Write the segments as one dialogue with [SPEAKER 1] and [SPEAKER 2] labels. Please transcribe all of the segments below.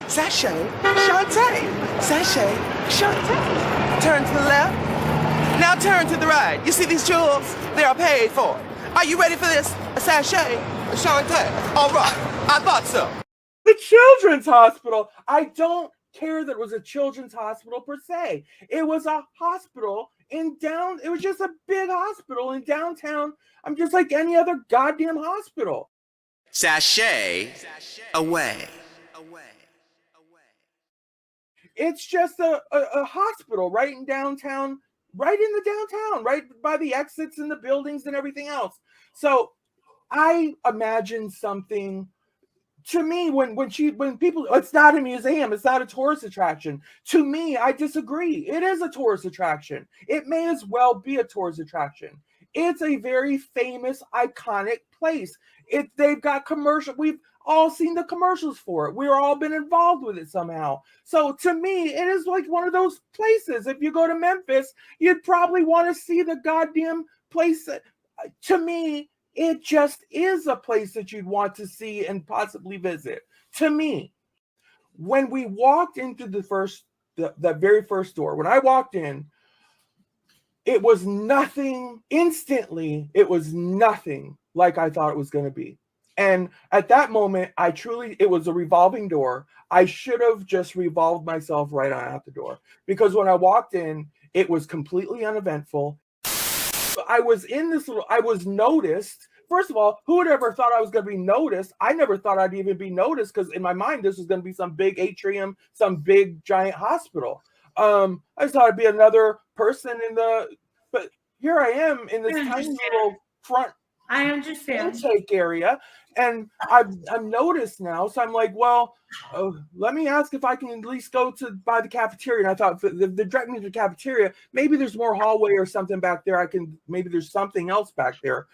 [SPEAKER 1] Sashay, Shantae, Sashay, Shantae. Turn to the left. Now turn to the right. You see these jewels? They are paid for. Are you ready for this? Sashay, Shantae. All right, I thought so. The Children's Hospital. I don't care that it was a children's hospital per se. It was a hospital it was just a big hospital in downtown. I'm just like any other goddamn hospital.
[SPEAKER 2] Sashay away.
[SPEAKER 1] It's just a hospital right in downtown, right in the downtown, right by the exits and the buildings and everything else. So I imagine something. To me, when people, it's not a museum, it's not a tourist attraction. To me, I disagree. It is a tourist attraction. It may as well be a tourist attraction. It's a very famous, iconic place. They've got we've all seen the commercials for it. We've all been involved with it somehow. So to me, it is like one of those places. If you go to Memphis, you'd probably want to see the goddamn place. To me, it just is a place that you'd want to see and possibly visit. To me, when we walked into the very first door, when I walked in, it was nothing. Instantly, it was nothing like I thought it was going to be. And at that moment, it was a revolving door. I should have just revolved myself right on out the door, because when I walked in, it was completely uneventful. I was noticed. First of all, who would ever thought I was going to be noticed? I never thought I'd even be noticed, because in my mind, this was going to be some big atrium, some big giant hospital. I just thought I'd be another person but here I am in this tiny little front intake area, and I'm noticed now. So I'm like, well, let me ask if I can at least go by the cafeteria. And I thought, if they direct me to the cafeteria, maybe there's more hallway or something back there. Maybe there's something else back there.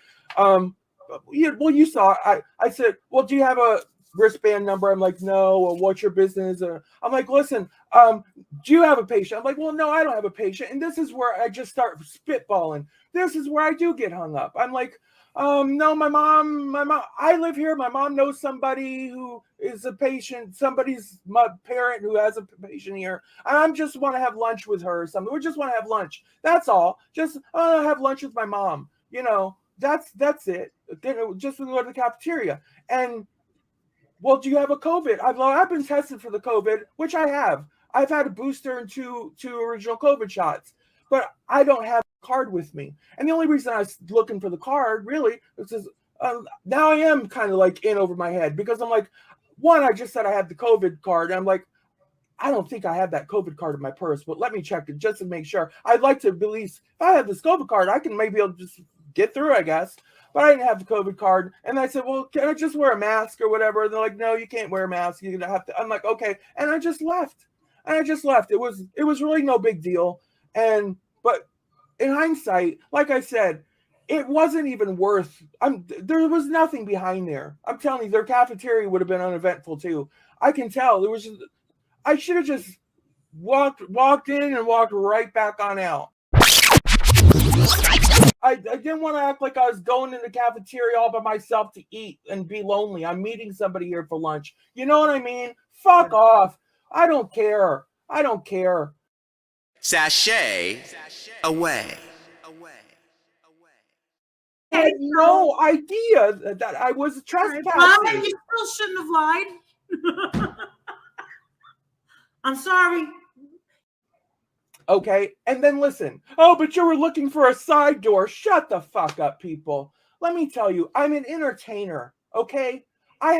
[SPEAKER 1] You saw. I said, well, do you have a wristband number? I'm like, no. Well, what's your business? I'm like, listen, do you have a patient? I'm like, well, no, I don't have a patient. And this is where I just start spitballing. This is where I do get hung up. I'm like, no, my mom, I live here. My mom knows somebody who is a patient. My parent who has a patient here. I just want to have lunch with her or something. We just want to have lunch. That's all. Just have lunch with my mom. That's it. Just to go to the cafeteria. And, well, do you have a COVID? I've been tested for the COVID, which I have. I've had a booster and two original COVID shots, but I don't have a card with me. And the only reason I was looking for the card, really, is now I am kind of like in over my head, because I'm like, one, I just said I had the COVID card. And I'm like, I don't think I have that COVID card in my purse, but let me check it just to make sure. I'd like to believe if I have this COVID card, I can maybe just get through, I guess. But I didn't have the COVID card. And I said, well, can I just wear a mask or whatever? And they're like, no, you can't wear a mask. You're gonna have to. I'm like, okay. And I just left. It was really no big deal. But in hindsight, like I said, it wasn't even worth. There was nothing behind there. I'm telling you, their cafeteria would have been uneventful too. I can tell. I should have just walked in and walked right back on out. I didn't want to act like I was going in the cafeteria all by myself to eat and be lonely. I'm meeting somebody here for lunch. You know what I mean? Fuck off. I don't care.
[SPEAKER 2] Sashay away.
[SPEAKER 1] I had no idea that I was trespassing.
[SPEAKER 3] You still shouldn't have lied. I'm sorry.
[SPEAKER 1] Okay, and then listen. Oh, but you were looking for a side door. Shut the fuck up, people. Let me tell you, I'm an entertainer, okay? I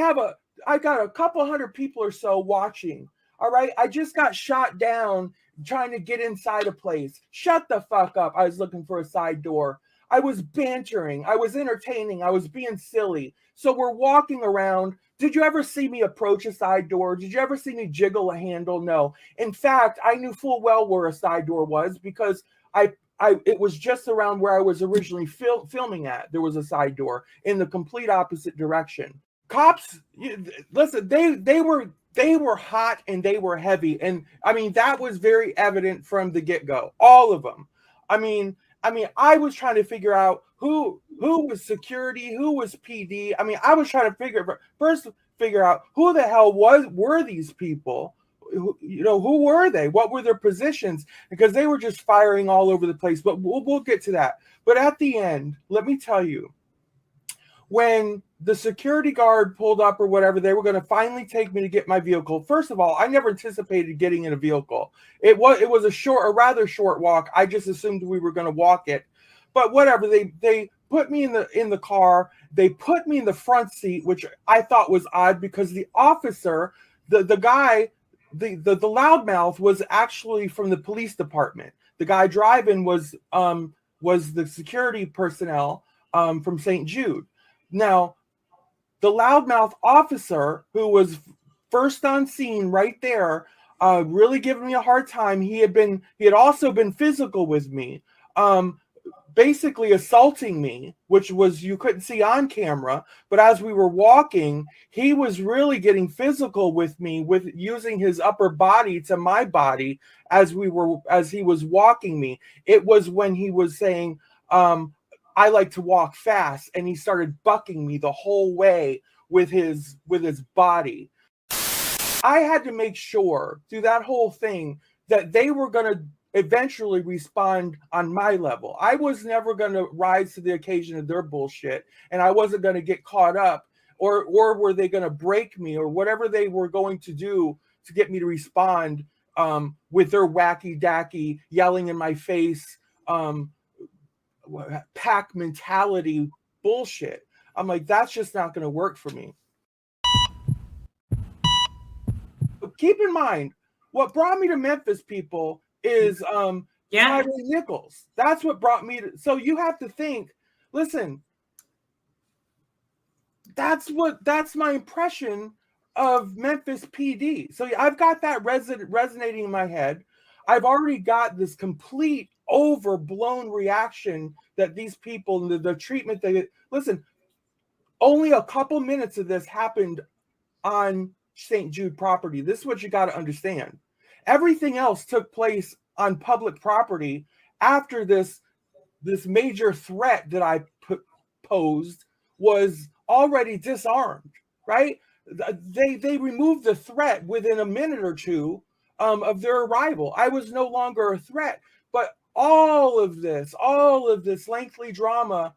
[SPEAKER 1] got a couple hundred people or so watching, all right? I just got shot down trying to get inside a place. Shut the fuck up. I was looking for a side door. I was bantering. I was entertaining. I was being silly. So we're walking around. Did you ever see me approach a side door? Did you ever see me jiggle a handle? No. In fact, I knew full well where a side door was because it was just around where I was originally filming at. There was a side door in the complete opposite direction. Cops, listen, they were hot and they were heavy. And I mean, that was very evident from the get-go. All of them. I mean, I was trying to figure out who was security, who was PD. I mean, I was trying to figure out who the hell were these people. Who were they? What were their positions? Because they were just firing all over the place. But we'll get to that. But at the end, let me tell you, when the security guard pulled up or whatever, they were going to finally take me to get my vehicle. First of all, I never anticipated getting in a vehicle. It was a rather short walk. I just assumed we were going to walk it. But whatever, they put me in the car. They put me in the front seat, which I thought was odd because the officer, the guy, the loudmouth was actually from the police department. The guy driving was the security personnel from St. Jude. Now, the loudmouth officer who was first on scene right there, really giving me a hard time. He had also been physical with me, basically assaulting me, which was you couldn't see on camera. But as we were walking, he was really getting physical with me, with using his upper body to my body as he was walking me. It was when he was saying, I like to walk fast, and he started bucking me the whole way with his body. I had to make sure through that whole thing that they were going to eventually respond on my level. I was never going to rise to the occasion of their bullshit, and I wasn't going to get caught up, or were they going to break me, or whatever they were going to do to get me to respond with their wacky-dacky yelling in my face, pack mentality bullshit. I'm like, that's just not going to work for me. But keep in mind, what brought me to Memphis, people, is Tyrone Nichols. That's what brought me to. So you have to think. Listen, that's my impression of Memphis PD. So I've got that resonating in my head. I've already got this complete overblown reaction that these people, the treatment they listen. Only a couple minutes of this happened on St. Jude property. This is what you got to understand. Everything else took place on public property after this major threat that I posed was already disarmed, right? They removed the threat within a minute or two of their arrival. I was no longer a threat, but all of this lengthy drama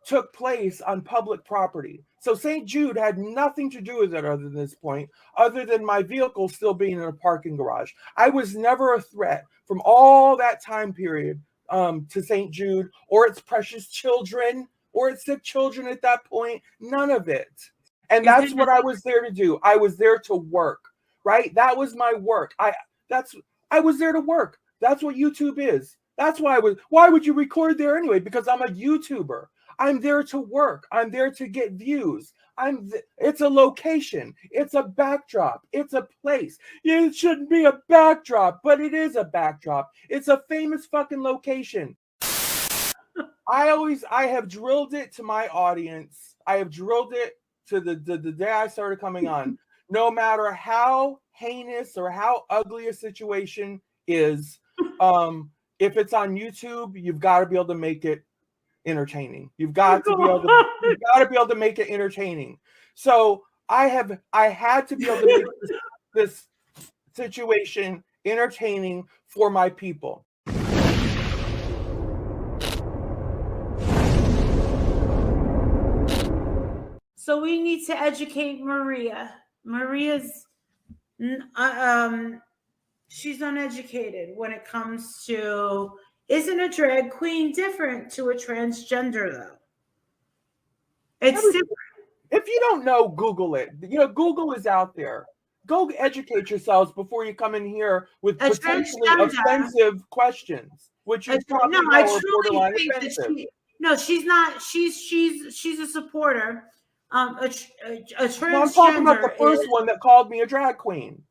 [SPEAKER 1] took place on public property. So St. Jude had nothing to do with it other than this point, other than my vehicle still being in a parking garage. I was never a threat from all that time period to St. Jude or its precious children or its sick children at that point. None of it. And that's what I was there to do. I was there to work, right? That was my work. I was there to work. That's what YouTube is. That's why why would you record there anyway? Because I'm a YouTuber. I'm there to work. I'm there to get views. It's a location. It's a backdrop. It's a place. It shouldn't be a backdrop, but it is a backdrop. It's a famous fucking location. I have drilled it to my audience. I have drilled it to the day I started coming on. No matter how heinous or how ugly a situation is, if it's on YouTube, you've got to be able to make it entertaining. You've got to be able to make it entertaining. So I had to be able to make this situation entertaining for my people.
[SPEAKER 3] So we need to educate Maria. Maria's she's uneducated when it comes to, isn't a drag queen different to a transgender though? It's different.
[SPEAKER 1] If you don't know, Google it. You know, Google is out there. Go educate yourselves before you come in here with potentially offensive questions, which you probably know are borderline offensive.
[SPEAKER 3] She's not. She's a supporter. A transgender.
[SPEAKER 1] No, I'm talking about the first one that called me a drag queen.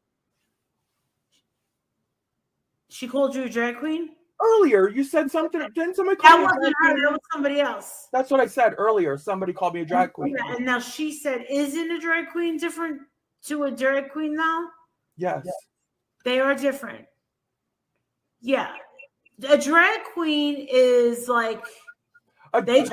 [SPEAKER 3] She called you a drag queen?
[SPEAKER 1] Earlier, you said something. Didn't somebody call me a drag queen?
[SPEAKER 3] That wasn't her. That was somebody else.
[SPEAKER 1] That's what I said earlier. Somebody called me a drag queen.
[SPEAKER 3] Yeah, and now she said, "Isn't a drag queen different to a drag queen now?"
[SPEAKER 1] Yes.
[SPEAKER 3] They are different. Yeah. A drag queen is like...
[SPEAKER 1] Let me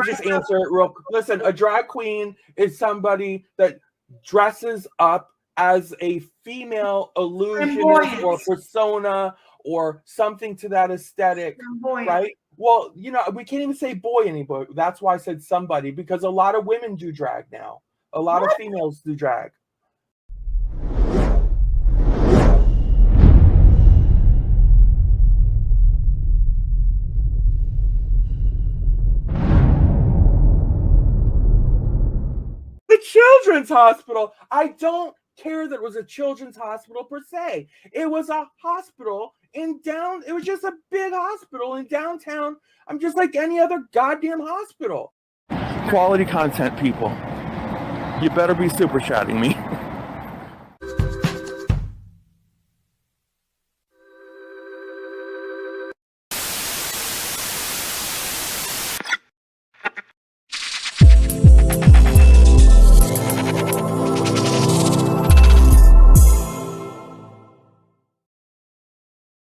[SPEAKER 1] just answer it real quick. Listen, a drag queen is somebody that dresses up as a female illusionist or persona or something to that aesthetic, right? Well, you know, we can't even say boy anymore. That's why I said somebody, because a lot of women do drag now. A lot of females do drag. The children's hospital. I don't care that it was a children's hospital per se. It was a hospital it was just a big hospital in downtown. I'm just like any other goddamn hospital. Quality content, people. You better be super chatting me.